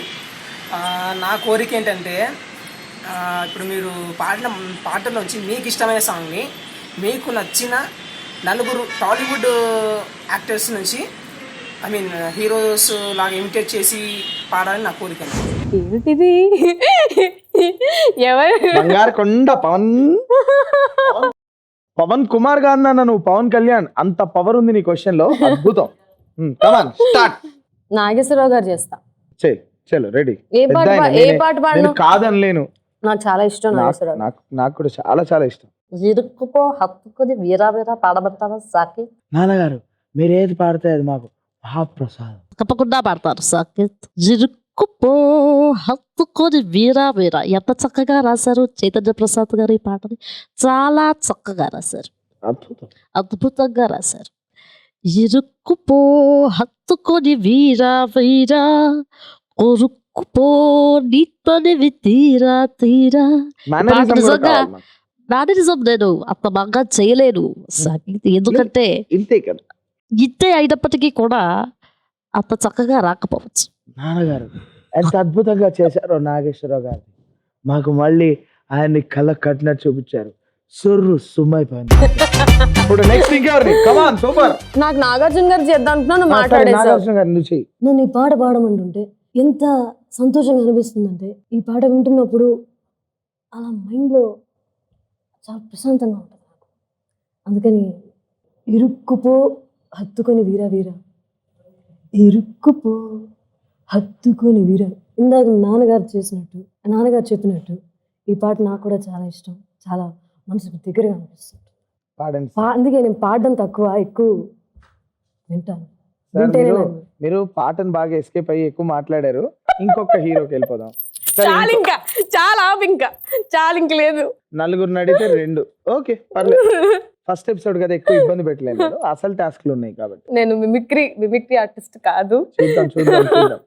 నా కోరిక ఏంటంటే, ఇప్పుడు మీరు పాడిన పాటల్లోంచి మీకు ఇష్టమైన సాంగ్ని మీకు నచ్చిన నలుగురు టాలీవుడ్ యాక్టర్స్ నుంచి, ఐ మీన్ హీరోస్ లాగా ఇమిటేట్ చేసి పాడాలని నా కోరిక అండి. ఏంటిది? ఎవరు? బంగారు కొండ పవన్ కుమార్ గారు నాన్న, నువ్వు పవన్ కళ్యాణ్ అంత పవర్ ఉంది నీ క్వశ్చన్ లో. అద్భుతం. Come on start. నాగేశ్వరరావు గారు చేస్తా. చెయ్ చలో రెడీ. ఏ పాట ఏ పాట పాడను? కాదనలేను, నాకు చాలా ఇష్టం నాగేశ్వరరావు. నాకు కూడా చాలా చాలా ఇష్టం. ఇరుక్కుపో హత్తుకుని వీరా వీరా పాడబడతావా సాకేత్? నాన్నగారు మీరు ఏది పాడితే అది మాకు మహాప్రసాదం. తప్పకుండా పాడతారు సాకేత్. జిరుక్కుపో హత్తుకొని వీరా వీరా. ఎంత చక్కగా రాశారు చైతన్య ప్రసాద్ గారు ఈ పాటని, చాలా చక్కగా రాశారు, అద్భుతం. అద్భుతంగా రాశారు. ఇరుక్కుపో హత్తుకొని వీరా వీరా, కొరుక్కుపో నీతోనివి తీరా తీరా. మేనరిజం కూడా నిజంగా కావాలి మాకు. మేనరిజం నేను అంత బాగా చేయలేను సాకేత్, ఎందుకంటే ఇంతే కదా ఇంతే అయినప్పటికీ కూడా అంత చక్కగా రాకపోవచ్చు. నాన్నగారు ఎంత అద్భుతంగా చేశారో నాగేశ్వరరావు గారు. మాకు మళ్ళీ ఆయన్ని కళ్ళ కట్టినట్టు చూపించారు. సుర్రు సుమ్మైపోయింది. ఇప్పుడు నెక్స్ట్ ఇంకెవరిని? కమాన్ సూపర్. నాకు నాగార్జున గారు చేద్దాం అంటున్నాను, మాట్లాడేసావు. నాగార్జున గారి నుంచి నన్ను ఈ పాట పాడమంటుంటే ఎంత సంతోషంగా అనిపిస్తుందంటే, ఈ పాట వింటున్నప్పుడు అలా మైండ్లో చాలా ప్రశాంతంగా ఉంటుంది నాకు. అందుకని ఇరుక్కుపో హత్తుకొని వీరా వీరా, ఇరుక్కుపో హత్తుకొని వీరా. ఇందాక నాన్నగారు చేసినట్టు, నాన్నగారు చెప్పినట్టు ఈ పాట నాకు కూడా చాలా ఇష్టం, చాలా మనసుకు దగ్గరగా అనిపిస్తుంది. పాడండి. అందుకే నేను పాడడం తక్కువ, ఎక్కువ వింటాను. సార్, వింటేనే మీరు- నాకు. మీరు పాటను బాగా ఎస్కేప్ అయ్యి ఎక్కువ మాట్లాడారు. ఇంకొక హీరోకి వెళ్ళిపోదాం. సరే, చాలు ఇంకా, చాలా ఇంకా చాలు ఇంక లేదు. నలుగురిని అడిగితే 2. ఓకే పర్లేదు. ఫస్ట్ ఎపిసోడ్ కదా, ఎక్కువ ఇబ్బంది పెట్టలేదు. అసలు టాస్క్లు ఉన్నాయి కాబట్టి. నేను మిమిక్రీ ఆర్టిస్ట్ కాదు, చూద్దాం చూద్దాం చూద్దాం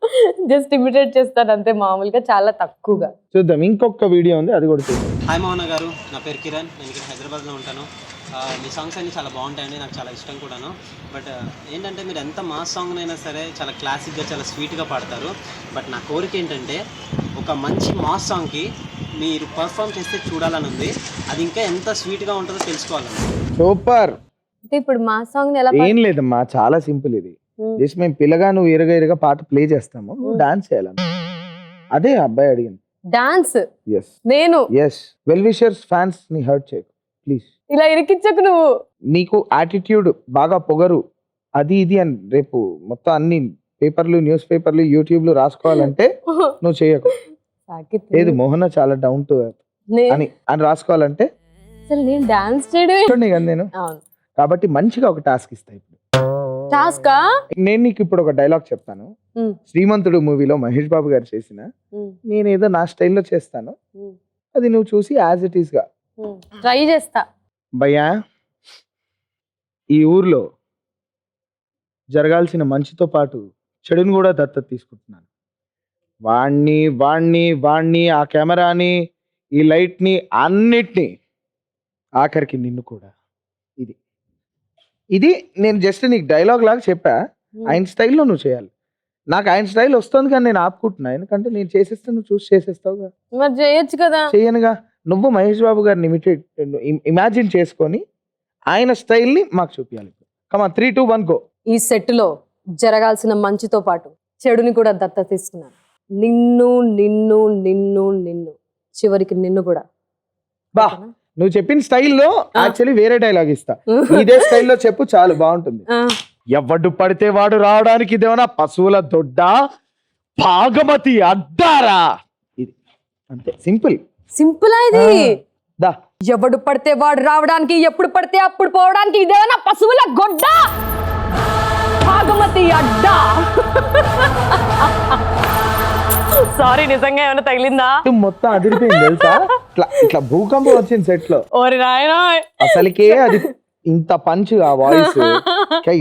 జస్ట్ ఇమిటేట్ చేస్తాను అంతే, మామూలుగా చాలా తక్కువగా. చూద్దాం. ఇంకొక వీడియో ఉంది, అది కూడా చూద్దాం. హాయ్ మోహన గారు, నా పేరు కిరణ్, నేను ఇక్కడ హైదరాబాద్లో ఉంటాను. మీ సాంగ్స్ అన్నీ చాలా బాగుంటాయండి, నాకు చాలా ఇష్టం కూడాను. బట్ ఏంటంటే మీరు ఎంత మాస్ సాంగ్నైనా సరే చాలా క్లాసిక్గా చాలా స్వీట్గా పాడతారు. బట్ నా కోరిక ఏంటంటే ఒక మంచి మాస్ సాంగ్కి మీరు పర్ఫామ్ చేస్తే చూడాలని ఉంది. అది ఇంకా ఎంత స్వీట్గా ఉంటుందో తెలుసుకోవాలని. సూపర్. అంటే ఇప్పుడు మా సాంగ్ ఎలా ఏం లేదమ్మా, చాలా సింపుల్ ఇది. జస్ట్ మేము పిల్లగా నువ్వు ఇరగా పాట ప్లే చేస్తాము, నువ్వు డాన్స్ చేయాలమ్మా. అదే అబ్బాయి అడిగింది. డాన్స్? ఎస్ నేను ఎస్. వెల్ విషర్స్ ఫ్యాన్స్ ని హర్ట్ చేయకు ప్లీజ్. ఇలా ఇరికించకు నువ్వు. నీకు యాటిట్యూడ్ బాగా పొగరు అది ఇది అని రేపు మొత్తం అన్ని పేపర్లు, న్యూస్ పేపర్లు, యూట్యూబ్లు రాసుకోవాలంటే నువ్వు చేయకు. సాకేత్ లేదు మోహన చాలా డౌన్ టు అని రాసుకోవాలంటే అసలు నేను డాన్స్ చేయడమే చూడండి కదా నేను. అవును. కాబట్టి మంచిగా ఒక టాస్క్ ఇస్తా ఇప్పుడు. టాస్కా? నేను నీకు ఇప్పుడు ఒక డైలాగ్ చెప్తాను. శ్రీమంతుడు మూవీలో మహేష్ బాబు గారు చేసిన నేనేదో నా స్టైల్లో చేస్తాను, అది నువ్వు చూసి యాజ్ ఇట్ ఈస్ గా ట్రై చేస్తా. భయ్యా ఈ ఊర్లో జరగాల్సిన మంచితో పాటు చెడుని కూడా దత్తత తీసుకుంటున్నాను. వాణ్ణి వాణ్ణి వాణ్ణి ఆ కెమెరాని ఈ లైట్ని అన్నిటినీ ఆఖరికి నిన్ను కూడా. ఇది ఇది నేను జస్ట్ నీకు డైలాగ్ లాగా చెప్పా, ఆయన స్టైల్లో నువ్వు చేయాలి. నాకు ఆయన స్టైల్ వస్తుంది కానీ నేను ఆపుకుంటున్నా, ఎందుకంటే నేను చేసేస్తే నువ్వు చూసి చేసేస్తావుగా. మరి చేయొచ్చు కదా. చేయనుగా. నువ్వు మహేష్ బాబు గారిని ఇమాజిన్ చేసుకొని ఆయన స్టైల్ని మాకు చూపించాలి. కమా 3, 2, 1 గో. ఈ సెట్ లో జరగాల్సిన మంచితో పాటు చెడుని కూడా దత్తత తీసుకున్నాను. నిన్ను నిన్ను నిన్ను నిన్ను చివరికి నిన్ను కూడా. బా నువ్వు చెప్పిన స్టైల్లో యాక్చువల్లీ వేరే డైలాగ్ ఇస్తా, ఇదే స్టైల్లో చెప్పు, చాలు బాగుంటుంది. ఎవడు పడితే వాడు రావడానికి ఇదేమన్నా పశువుల దొడ్డ, భాగమతి అడ్డారా? ఇది అంతే, సింపుల్. సింపుల్ ఇది. దా ఎవడు పడితే వాడు రావడానికి, ఎప్పుడు పడితే అప్పుడు పోవడానికి ఇదేమన్నా పశువుల గొడ్డ, భాగమతి అడ్డా. సారీ, నిజంగా ఏమైనా తగిలిందా? మొత్తం అదిరిపోయింది తెలుసా, ఇట్లా భూకంపం వచ్చింది సెట్ లో. ఓరి నాయనా, అసలుకే అది ఇంత పంచ్ ఆ వాయిస్.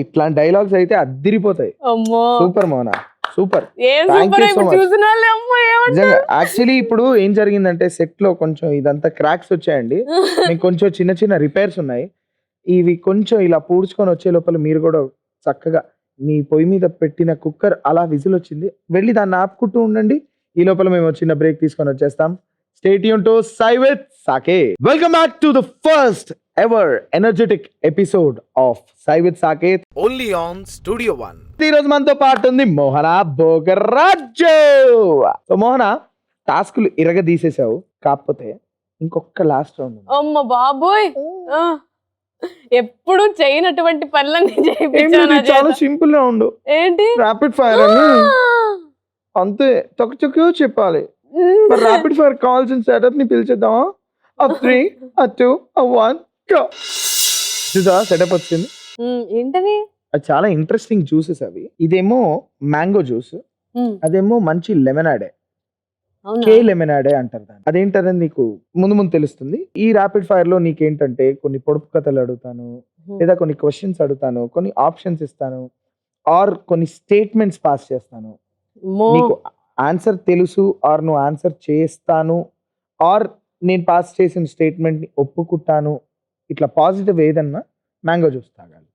ఇట్లాంటి డైలాగ్స్ అయితే అదిరిపోతాయి. అమ్మో సూపర్ మోనా, సూపర్. యాక్చువల్లీ ఇప్పుడు ఏం జరిగిందంటే సెట్ లో కొంచెం ఇదంతా క్రాక్స్ వచ్చాయండి, మీకు కొంచెం చిన్న చిన్న రిపేర్స్ ఉన్నాయి. ఇవి కొంచెం ఇలా పూడ్చుకొని వచ్చే లోపల మీరు కూడా చక్కగా మీ పొయ్యి మీద పెట్టిన కుక్కర్ అలా విజిల్ వచ్చింది, వెళ్ళి దాన్ని ఆపుకుంటూ ఉండండి. ఈ లోపల మేము చిన్న బ్రేక్ తీసుకొని వచ్చేస్తాం. Stay tune to Sye with Saketh. Welcome back to the first ever energetic episode of Sye with Saketh, only on studio 1. ఈ రోజు మనతో పాటు ఉంది మోహన భోగరాజు. సో మోహన, టాస్కులు ఇరగదీసేసావు, కాకపోతే ఇంకొక లాస్ట్ రౌండ్. అమ్మ బాబోయ్, ఎప్పుడు చేయనటువంటి పనులన్నీ చేయించాను. చాలా సింపుల్ గా ఉండు. ఏంటి? ర్యాపిడ్ ఫైర్ అని అంతే, చొక్క చెప్పాలి. ర్యాపిడ్ ఫైర్ కావాల్సిన సెటప్ ని పిలిచేద్దామా? 3, 2, 1 గో. చూసా సెటప్ వచ్చింది. ఏంటవి? అది చాలా ఇంట్రెస్టింగ్ జ్యూసెస్ అవి. ఇదేమో మ్యాంగో జ్యూస్, అదేమో మంచి లెమనాడే, కే లెమనాడే అంటారు దాన్ని. అదేంటనేది నీకు ముందు ముందు తెలుస్తుంది. ఈ ర్యాపిడ్ ఫైర్ లో నీకేంటంటే కొన్ని పొడుపు కథలు అడుగుతాను, లేదా కొన్ని క్వశ్చన్స్ అడుగుతాను, కొన్ని ఆప్షన్స్ ఇస్తాను, ఆర్ కొన్ని స్టేట్మెంట్స్ పాస్ చేస్తాను. నీకు ఆన్సర్ తెలుసు ఆర్ నువ్వు ఆన్సర్ చేస్తాను, ఆర్ నేను పాస్ చేసిన స్టేట్మెంట్ ని ఒప్పుకుంటాను. ఇట్లా పాజిటివ్ ఏదన్నా మ్యాంగో జ్యూస్ తాగాలి.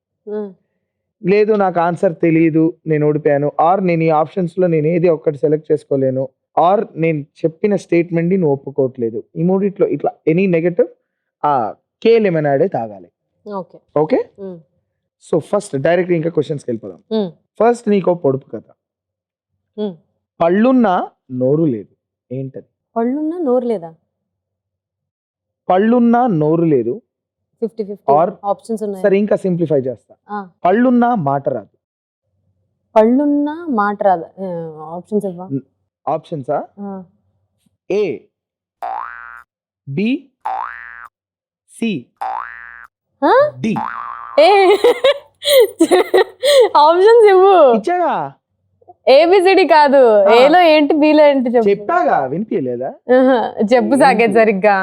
లేదు నాకు ఆన్సర్ తెలియదు, నేను ఓడిపోయాను, ఆర్ నేను ఈ ఆప్షన్స్ లో నేను ఏది ఒక్కటి సెలెక్ట్ చేసుకోలేను, ఆర్ నేను చెప్పిన స్టేట్మెంట్ ని నువ్వు ఒప్పుకోవట్లేదు, ఈ మూడిట్లో ఇట్లా ఎనీ నెగటివ్ ఆ కే లెమనాడే తాగాలి. ఓకే. సో ఫస్ట్ డైరెక్ట్ ఇంకా క్వశ్చన్స్కి వెళ్ళిపోదాం. ఫస్ట్ నీకు పొడుపు కథ. పళ్ళున్నా నోరు లేదు, ఏంటది? పళ్ళున్నా నోరు లేదా? పళ్ళున్నా నోరు లేదు, 50-50 ఆప్షన్స్ ఉన్నాయి. సరే ఇంకా సింప్లిఫై చేస్తా. పళ్ళున్నా మాట రాదు. పళ్ళున్నా మాట రాదు, ఆప్షన్స్ ఇవ్వ. ఆప్షన్సా? ఏ, బి, సి, డి. ఆప్షన్స్ ఇవ్వు. ఇచ్చాగా. ఏబిసిడి కాదు, ఏలో ఏంటి బిలో ఏంటి చెప్పాగా, వినిపించలేదా? చెప్పు సాకేత్ సరిగ్గా.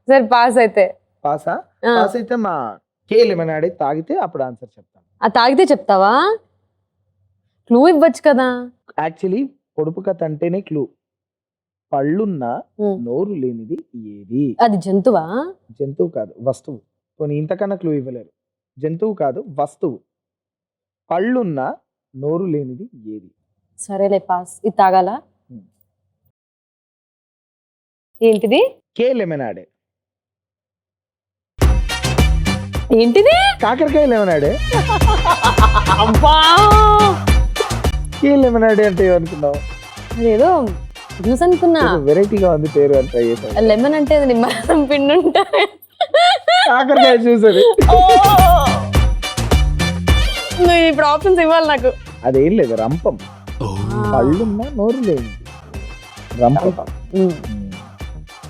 సరే పాస్ అయితే. పాస్ అయితే మా కే లెమనాడే తాగితే అప్పుడు ఆన్సర్ చెప్తాను. ఆ తాగితే చెప్తావా? క్లూ ఇవ్వచ్చు కదా. యాక్చువల్లీ పొడుపు కథ అంటేనే క్లూ. పళ్ళున్నా నోరు లేనిది ఏది? అది జంతువా? జంతువు కాదు, వస్తువు. కొన్ని ఇంతకన్నా క్లూ ఇవ్వలేరు. జంతువు కాదు, వస్తువు. పళ్ళున్నా నోరు లేనిది ఏది? సరేలే పాస్. ఇది తాగాల. ఏంటిది? కే లెమనాడే. ఏంటిది? కాకరకాయ లెమనాడే. కే లెమనాడే అంటే ఏమనుకున్నావు? అదేదో జ్యూస్ అనుకున్నా. వెరైటీగా ఉంది పేరు అని ట్రై చేశాను. లెమన్ అంటే నిమ్మరసం పిండి ఉంటాయి, కాకరకాయ జ్యూస్ అది. ఇప్పుడు ఆప్షన్స్ ఇవ్వాలి నాకు. అదేం లేదు, రంపం. పళ్ళున్నా నోరు లేనిది. రంపం.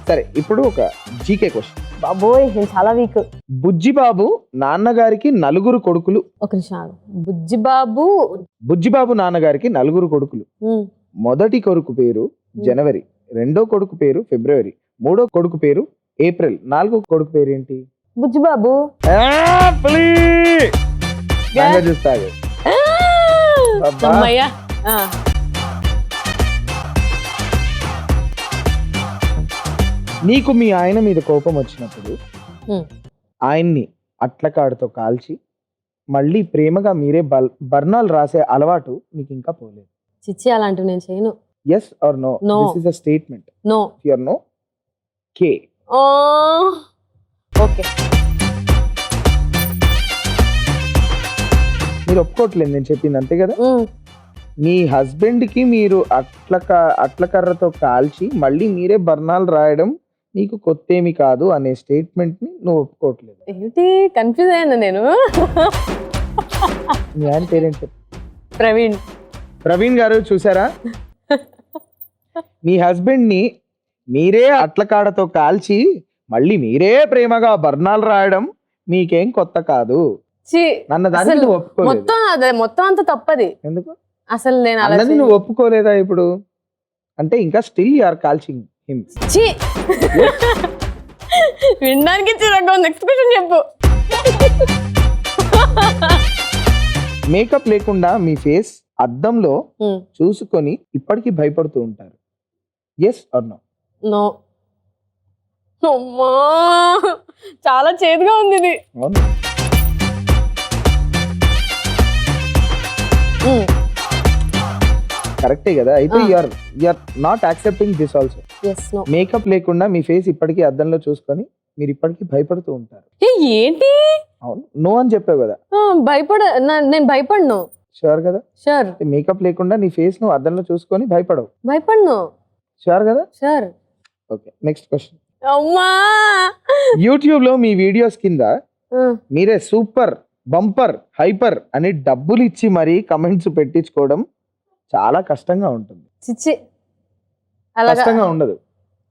సరే ఇప్పుడు ఒక జీకే క్వశ్చన్. బాబోయ్ నేను చాలా వీక్. బుజ్జిబాబు నాన్నగారికి 4 కొడుకులు. ఒక నిమిషం ఆగు. బుజ్జిబాబు. బుజ్జిబాబు నాన్నగారికి 4 కొడుకులు. మొదటి కొడుకు పేరు జనవరి, రెండో కొడుకు పేరు ఫిబ్రవరి, మూడో కొడుకు పేరు ఏప్రిల్, 4వ కొడుకు పేరు ఏంటి? బుజ్జిబాబు. చూస్తాడు. అమ్మయ్యా. నీకు మీ ఆయన మీద కోపం వచ్చినప్పుడు ఆయన్ని అట్లకాడుతో కాల్చి మళ్ళీ ప్రేమగా మీరే బర్ణాలు రాసే అలవాటు మీకు ఇంకా పోలేదు. చిచ్చి అలాంటివి నేను చేయను. Yes or no? No. This is a statement. No. Your no k. Okay. మీరు ఒప్పుకోవట్లేదు నేను చెప్పింది, అంతే కదా? మీ హస్బెండ్ కి మీరు అట్లకర్రతో కాల్చి మళ్ళీ మీరే బర్ణాలు రాయడం నీకు కొత్త ఏమి కాదు అనే స్టేట్మెంట్ ని నువ్వు ఒప్పుకోవట్లేదు. ఏంటి కన్ఫ్యూజ్ అయ్యాను నేను. మీ ఆయన పేరేంటి? ప్రవీణ్. ప్రవీణ్ గారు చూసారా, మీ హస్బెండ్ ని మీరే అట్లకాడతో కాల్చి మళ్ళీ మీరే ప్రేమగా బర్ణాలు రాయడం మీకేం కొత్త కాదు అన్న దాన్ని నువ్వు ఒప్పుకోలేదు. మొత్తం అంత తప్పది. ఎందుకు అసలు నేను అన్నది నువ్వు ఒప్పుకోలేదా ఇప్పుడు? అంటే ఇంకా స్టిల్ యు ఆర్ కాల్చింగ్ హిమ్. వినడానికి చిరాగ్గా ఉంది. నెక్స్ట్ క్వశ్చన్ చెప్పు. మేకప్ లేకుండా మీ ఫేస్ అద్దంలో చూసుకొని ఇప్పటికీ భయపడుతూ ఉంటారు. Yes or no? నో. అమ్మా చాలా చేదుగా ఉంది ఇది. అవును. కరెక్టే కదా? అయితే you are not accepting this also. Makeup లేకుండా మీ ఫేస్ ఇప్పటికీ అద్దంలో చూసుకొని మీరు ఇప్పటికీ భయపడుతూ ఉంటారు. ఏంటి? అవును, నో అని చెప్పావు కదా? నేను భయపడను. షూర్ కదా? షూర్. మేకప్ లేకుండా నీ ఫేస్ నువ్వు అద్దంలో చూసుకొని భయపడను. షూర్ కదా? షూర్. Okay, next question. అమ్మా యూట్యూబ్ లో మీ వీడియోస్ కింద మీరే సూపర్, బంపర్, హైపర్ అని డబ్బులు ఇచ్చి మరీ కమెంట్స్ పెట్టించుకోవడం చాలా కష్టంగా ఉంటుంది. చిచ్చి కష్టంగా ఉండదు.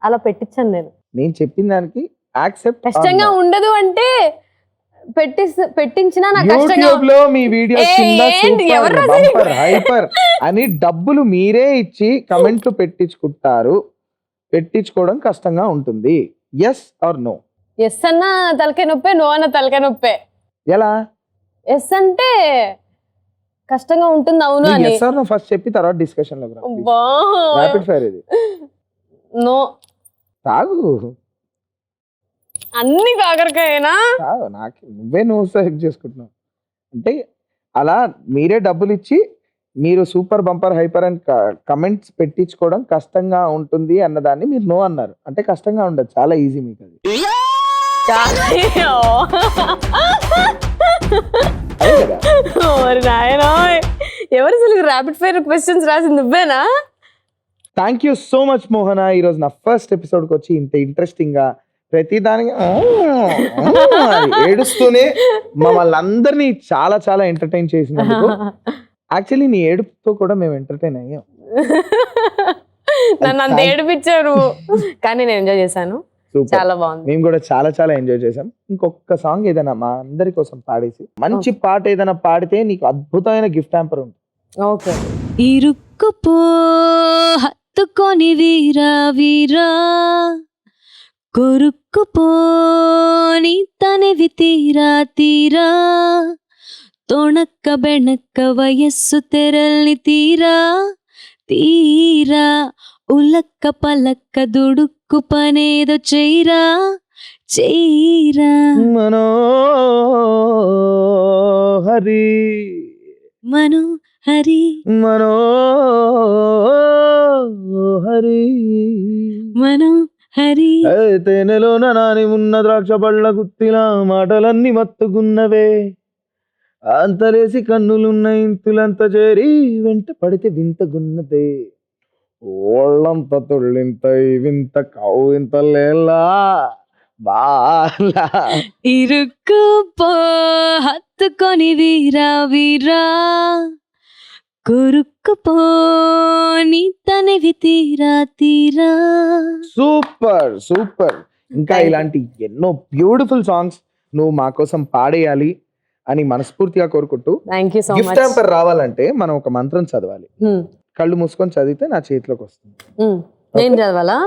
అలా పెట్టించాను నేను చెప్పిన దానికి యాక్సెప్ట్. కష్టంగా ఉండదు అంటే పెట్టించినా నాకు కష్టంగా. యూట్యూబ్ లో మీ వీడియోస్ కింద సూపర్, బంపర్, హైపర్ అని డబ్బులు మీరే ఇచ్చి కమెంట్లు పెట్టించుకోవడం కష్టంగా ఉంటుంది. Yes or no? ఎస్ అన్న తలకాయ నొప్పే, నో అన్న తలకాయ నొప్పే. ఎలా? ఎస్ అంటే కష్టంగా ఉంటుంది. అవును అని ఎస్ ఆర్ నో ఫస్ట్ చెప్పి తర్వాత డిస్కషన్ లో ర్యాపిడ్ ఫైర్. ఇది నో. తాగు. అన్ని కాకరకాయనా? నాకు నువ్వే నువ్వు సెలెక్ట్ చేసుకుంటున్నావు. అంటే అలా మీరే డబ్బులు ఇచ్చి మీరు సూపర్, బంపర్, హైపర్ అని కమెంట్స్ పెట్టించుకోవడం కష్టంగా ఉంటుంది అన్నదాన్ని మీరు నో అన్నారు. అంటే కష్టంగా ఉండదు, చాలా ఈజీ మీకు అది. ఎవరు అసలు ర్యాపిడ్ ఫైర్ క్వశ్చన్స్ రాసింది నువ్వేనా? థ్యాంక్ యూ సో మచ్ మోహన. ఈరోజు నా ఫస్ట్ ఎపిసోడ్కి వచ్చి ఇంత ఇంట్రెస్టింగ్ గా ప్రతిదానికి ఏడుస్తూనే మమ్మల్ని అందరినీ చాలా చాలా ఎంటర్టైన్ చేసినందుకు. యాక్చువల్లీ నీ ఏడుపుతో కూడా మేము ఎంటర్టైన్ అయ్యాం. నన్ను అంత ఏడిపించారు కానీ నేను ఎంజాయ్ చేశాను. చాలా బాగుంది. మేము కూడా చాలా చాలా ఎంజాయ్ చేసాం. ఇంకొక సాంగ్ ఏదైనా మా అందరి కోసం పాడేసి, మంచి పాట ఏదైనా పాడితే నీకు అద్భుతమైన గిఫ్ట్ హ్యాంపర్ ఉంటుంది. ఓకే. ఇరుక్కుపో హత్తుకొని వీరా వీరా, కొరుక్కుపోని తనివి తీరా తీరా, తొణక్క బెణక్క వయస్సు తెరల్ని తీరా తీరా, ఉలక్క పలక్క దుడుక్కు పనేదో చెయ్యరా చెయ్యరా. మనోహరి మనోహరి మనోహరి మనోహరి. తేనెలోన నాని ఉన్న ద్రాక్ష పళ్ళ గుత్తిలా మాటలన్నీ మత్తుకున్నవే, అంతలేసి కన్నులున్న ఇంతులంత చేరి వెంట పడితే వింతగున్నదే, ఓళ్ళంత తొళ్ళింత వింత కౌంత లేలా బాలా. ఇరుక్కుపో హత్తుకొని వీరా వీరా, కొరుక్కుపో నీ తనివి తీరా తీరా. Super super. ఇంకా ఇలాంటి ఎన్నో బ్యూటిఫుల్ సాంగ్స్ నువ్వు మా కోసం పాడేయాలి అని మనస్ఫూర్తిగా కోరుకుంటూ, thank you so gift much. Hamper రావాలంటే మనం ఒక మంత్రం చదవాలి. కళ్ళు మూసుకొని చదివితే నా చేతిలోకి వస్తుంది. నేను చదవాలా?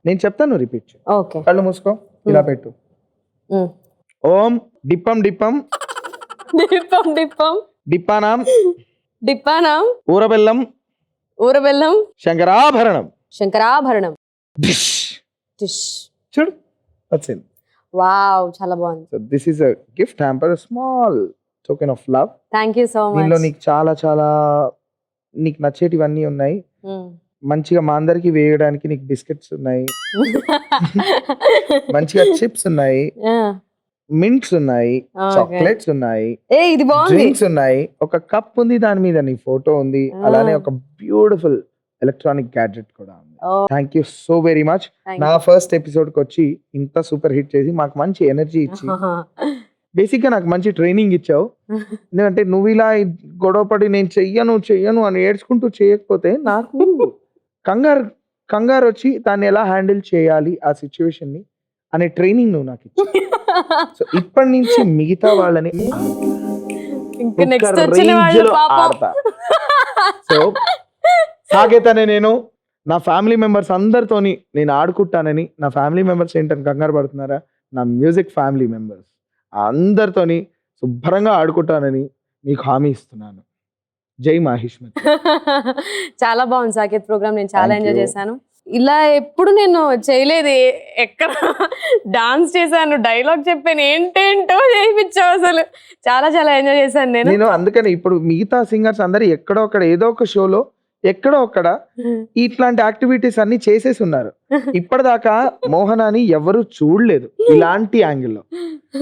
నేను చెప్తాను, రిపీట్. ఓకే. కళ్ళు మూసుకో, ఇలా పెట్టు. ఓం డిప్పం డిప్పం డిప్పం డిప్పం డిప్పానాం డిప్పానాం ఊరబెల్లం ఊరబెల్లం శంకరాభరణం. శంకరాభరణం. డిష్. డిష్. చూడు వచ్చింది. వావ్, చాలా బాగుంది. So this is a gift hamper, small token of love. Thank you so దీనిలో మచ్. నీకు చాలా చాలా నీకు నచ్చేటివన్నీ ఉన్నాయి. మంచిగా మా అందరికి వేయడానికి నీకు బిస్కెట్స్ ఉన్నాయి, మంచిగా చిప్స్ ఉన్నాయి, మింట్స్ ఉన్నాయి, చాక్లెట్స్ ఉన్నాయి, ఏ ఇది బాగుంది. డ్రింక్స్ ఉన్నాయి, ఒక కప్ ఉంది, దాని మీద నీ ఫోటో ఉంది, అలానే ఒక బ్యూటిఫుల్ ఎలక్ట్రానిక్ గ్యాడ్జెట్ కూడా ఉంది. Thank you so very much. నా ఫస్ట్ ఎపిసోడ్ కి వచ్చి ఇంత సూపర్ హిట్ చేసి మాకు మంచి ఎనర్జీ ఇచ్చి, బేసిక్ గా నాకు మంచి ట్రైనింగ్ ఇచ్చావు. ఎందుకంటే నువ్వు ఇలా గొడవపడి నేను చెయ్యను అని ఏడ్చుకుంటూ చేయకపోతే నాకు కంగారు వచ్చి దాన్ని ఎలా హ్యాండిల్ చేయాలి ఆ సిచ్యువేషన్ ని అనే ట్రైనింగ్ నువ్వు నాకు ఇచ్చావు. సో ఇప్పటి నుంచి మిగతా వాళ్ళని ఇంకా నెక్స్ట్ వచ్చిన వాళ్ళు పాపం. ఆడతా. సో సాకేత్ అనే నేను నా ఫ్యామిలీ మెంబర్స్ అందరితోని నేను ఆడుకుంటానని, నా ఫ్యామిలీ మెంబర్స్ ఏంటని కంగారు పడుతున్నారా? నా మ్యూజిక్ ఫ్యామిలీ మెంబర్స్ అందరితోని శుభ్రంగా ఆడుకుంటానని మీకు హామీ ఇస్తున్నాను. జై మాహిష్మతి. చాలా బాగుంది సాకేత్ ప్రోగ్రామ్, నేను చాలా Thank ఎంజాయ్ you. చేశాను. ఇలా ఎప్పుడు నేను చేయలేదు. ఎక్కడ డాన్స్ చేశాను, డైలాగ్ చెప్పాను, ఏంటేంటో చేయించావు. అసలు చాలా చాలా ఎంజాయ్ చేశాను నేను. నేను అందుకని ఇప్పుడు మిగతా సింగర్స్ అందరు ఎక్కడో అక్కడ ఏదో ఒక షోలో ఎక్కడో అక్కడ ఇట్లాంటి యాక్టివిటీస్ అన్ని చేసేసి ఉన్నారు. ఇప్పటిదాకా మోహనాని ఎవరు చూడలేదు ఇలాంటి యాంగిల్లో.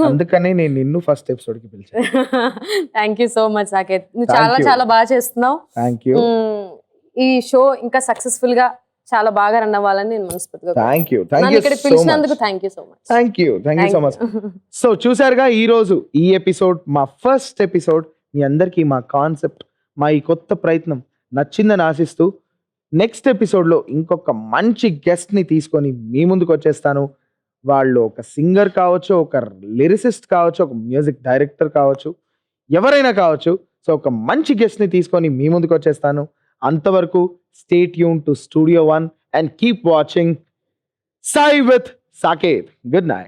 అందుకనే నేను నిన్ను ఫస్ట్ ఎపిసోడ్ కి పిలిచాను. Thank you so much Saketh, నువ్వు Thank చాలా you. చాలా బాగా చేస్తున్నావు. Thank you. ఈ షో ఇంకా సక్సెస్ఫుల్ గా చాలా బాగా రన్ అవ్వాలని నేను మనస్ఫూర్తిగా థ్యాంక్ యూ. నన్ను ఇక్కడ పిలిచినందుకు thank you so much. Thank you so much. So చూసారుగా ఈ రోజు ఈ ఎపిసోడ్, మా ఫస్ట్ ఎపిసోడ్. మీ అందరికీ మా కాన్సెప్ట్, మా ఈ కొత్త ప్రయత్నం నచ్చిందని ఆశిస్తూ నెక్స్ట్ ఎపిసోడ్లో ఇంకొక మంచి గెస్ట్ని తీసుకొని మీ ముందుకు వచ్చేస్తాను. వాళ్ళు ఒక సింగర్ కావచ్చు, ఒక లిరిసిస్ట్ కావచ్చు, ఒక మ్యూజిక్ డైరెక్టర్ కావచ్చు, ఎవరైనా కావచ్చు. సో ఒక మంచి గెస్ట్ని తీసుకొని మీ ముందుకు వచ్చేస్తాను. అంతవరకు stay tune to Studio One and keep watching Sai with Saket. Good night.